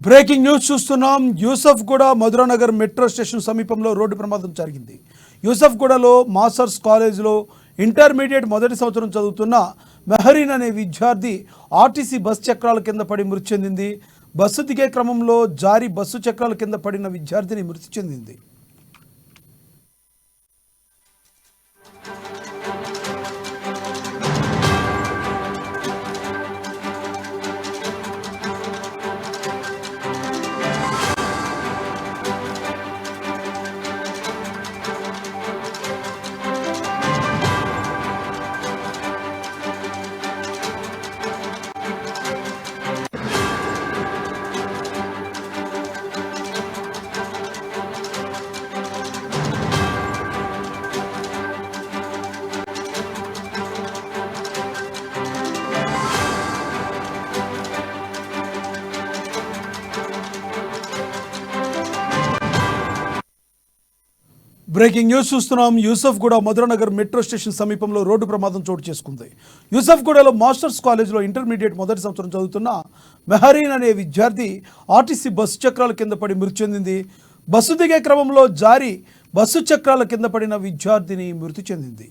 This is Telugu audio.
బ్రేకింగ్ న్యూస్ చూస్తున్నాం. యూసఫ్గూడ మధురానగర్ మెట్రో స్టేషన్ సమీపంలో రోడ్డు ప్రమాదం జరిగింది. యూసఫ్గూడలో మాస్టర్స్ కాలేజీలో ఇంటర్మీడియట్ మొదటి సంవత్సరం చదువుతున్న మెహరీన్ అనే విద్యార్థి ఆర్టీసీ బస్ చక్రాల కింద పడి మృతి చెందింది. బస్సు దిగే క్రమంలో జారి బస్సు చక్రాల కింద పడిన విద్యార్థిని మృతి చెందింది. బ్రేకింగ్ న్యూస్ చూస్తున్నాం. యూసఫ్గూడ మధురానగర్ మెట్రో స్టేషన్ సమీపంలో రోడ్డు ప్రమాదం చోటు చేసుకుంది. యూసఫ్గూడలో మాస్టర్స్ కాలేజీలో ఇంటర్మీడియట్ మొదటి సంవత్సరం చదువుతున్న మెహరీన్ అనే విద్యార్థి ఆర్టీసీ బస్సు చక్రాల కింద పడి మృతి చెందింది. బస్సు దిగే క్రమంలో జారి బస్సు చక్రాల కింద పడిన విద్యార్థిని మృతి చెందింది.